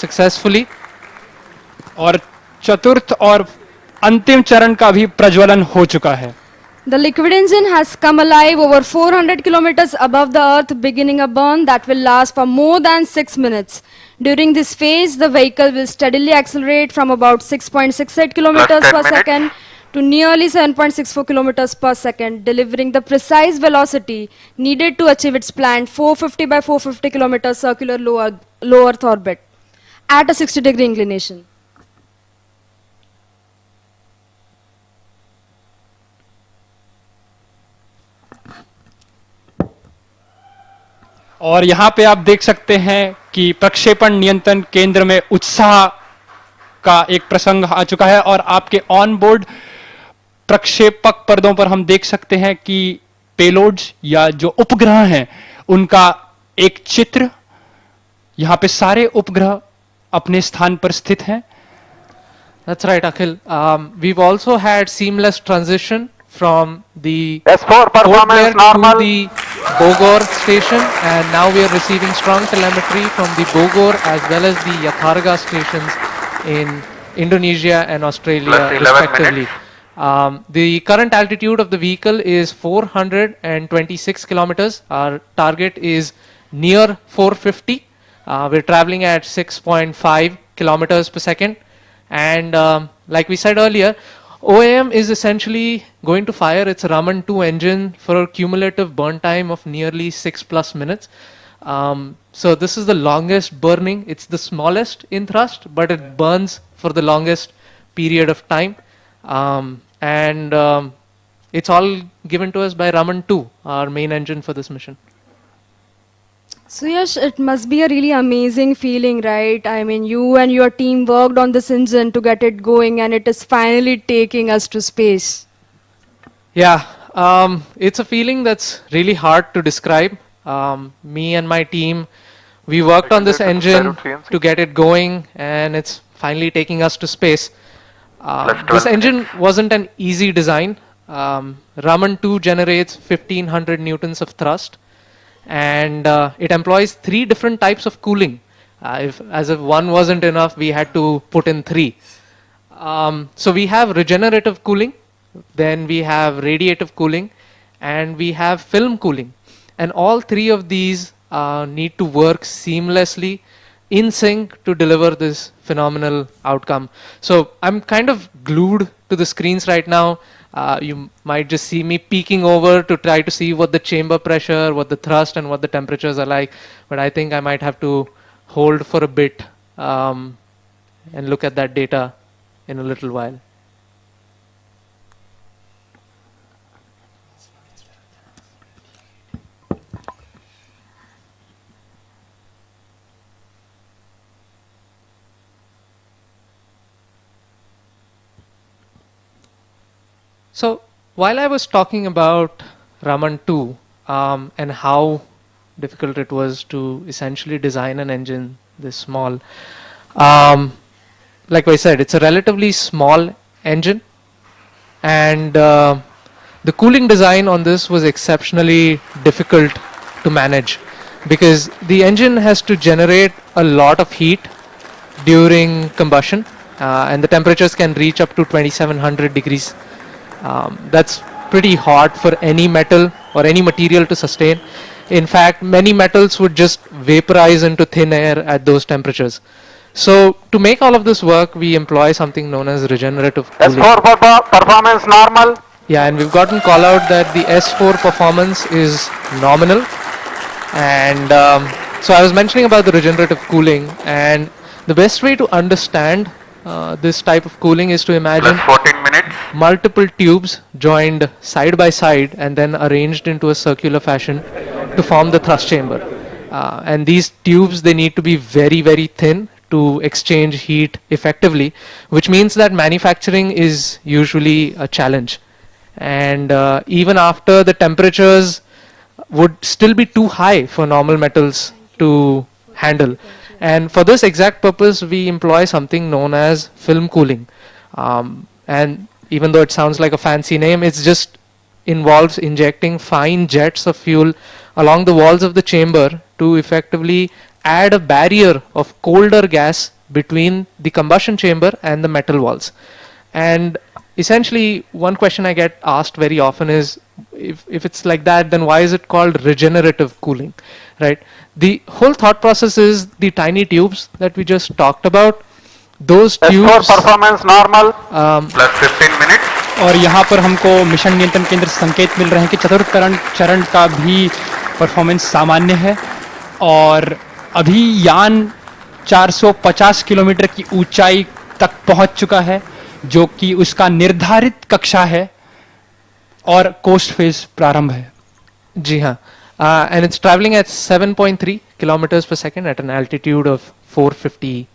successfully. और चतुर्थ और अंतिम चरण का भी प्रज्वलन हो चुका है. The liquid engine has come alive over 400 kilometers above the earth, beginning a burn that will last for more than 6 minutes. During this phase, the vehicle will steadily accelerate from about 6.68 kilometers per second to nearly 7.64 kilometers per second, delivering the precise velocity needed to achieve its planned 450 by 450 kilometers circular low Earth orbit at a 60-degree inclination. और यहाँ पे आप देख सकते हैं कि प्रक्षेपण नियंत्रण केंद्र में उत्साह का एक प्रसंग आ चुका है और आपके ऑन बोर्ड प्रक्षेपक पर्दों पर हम देख सकते हैं कि पेलोड्स या जो उपग्रह हैं उनका एक चित्र. यहाँ पे सारे उपग्रह अपने स्थान पर स्थित हैं. That's right, Akhil. We've also had seamless transition from the S4 performance to normal. the Bogor station, and now we are receiving strong telemetry from the Bogor as well as the Yatharga stations in Indonesia and Australia Plus 11 respectively. The current altitude of the vehicle is 426 kilometers. Our target is near 450. We're traveling at 6.5 kilometers per second. And like we said earlier, OAM is essentially going to fire its Raman-2 engine for a cumulative burn time of nearly 6+ minutes. So this is the longest burning. It's the smallest in thrust, but it burns for the longest period of time. And it's all given to us by Raman-2, our main engine for this mission. So Yash, it must be a really amazing feeling, right? I mean, you and your team worked on this engine to get it going, and it is finally taking us to space. Yeah, it's a feeling that's really hard to describe. Me and my team, we worked on this engine to get it going, and it's finally taking us to space. This engine wasn't an easy design. Raman-2 generates 1500 newtons of thrust, and it employs 3 different types of cooling. As if one wasn't enough, we had to put in 3. So we have regenerative cooling, then we have radiative cooling, and we have film cooling. And all 3 of these need to work seamlessly in sync to deliver this phenomenal outcome. So I'm kind of glued to the screens right now. You might just see me peeking over to try to see what the chamber pressure, what the thrust, and what the temperatures are like. But I think I might have to hold for a bit and look at that data in a little while. So while I was talking about Raman-2 and how difficult it was to essentially design an engine this small, like I said, it's a relatively small engine, and the cooling design on this was exceptionally difficult to manage because the engine has to generate a lot of heat during combustion, and the temperatures can reach up to 2700 degrees. That's pretty hot for any metal or any material to sustain. In fact, many metals would just vaporize into thin air at those temperatures. So to make all of this work, we employ something known as regenerative cooling. S4 performance normal. Yeah, and we've gotten call out that the S4 performance is nominal. And so I was mentioning about the regenerative cooling, and the best way to understand this type of cooling is to imagine Plus 14 minutes. multiple tubes joined side by side and then arranged into a circular fashion to form the thrust chamber. And these tubes, they need to be very, very thin to exchange heat effectively, which means that manufacturing is usually a challenge. And even after the temperatures would still be too high for normal metals to handle. And for this exact purpose, we employ something known as film cooling. And even though it sounds like a fancy name, it just involves injecting fine jets of fuel along the walls of the chamber to effectively add a barrier of colder gas between the combustion chamber and the metal walls. And essentially, one question I get asked very often is, if it's like that, then why is it called regenerative cooling, right? The whole thought process is the tiny tubes that we just talked about. Those S4 tubes, performance normal. Plus 15 minutes. और यहाँ पर हमको mission नियंत्रण केंद्र से संकेत मिल रहे हैं कि चतुर्थ चरण का भी परफॉर्मेंस सामान्य है और अभी यान 450 किलोमीटर की ऊंचाई तक पहुंच चुका है जो कि उसका निर्धारित कक्षा है और कोस्ट फेज प्रारंभ है. जी हाँ, and it's traveling at 7.3 kilometers per second at an altitude of 450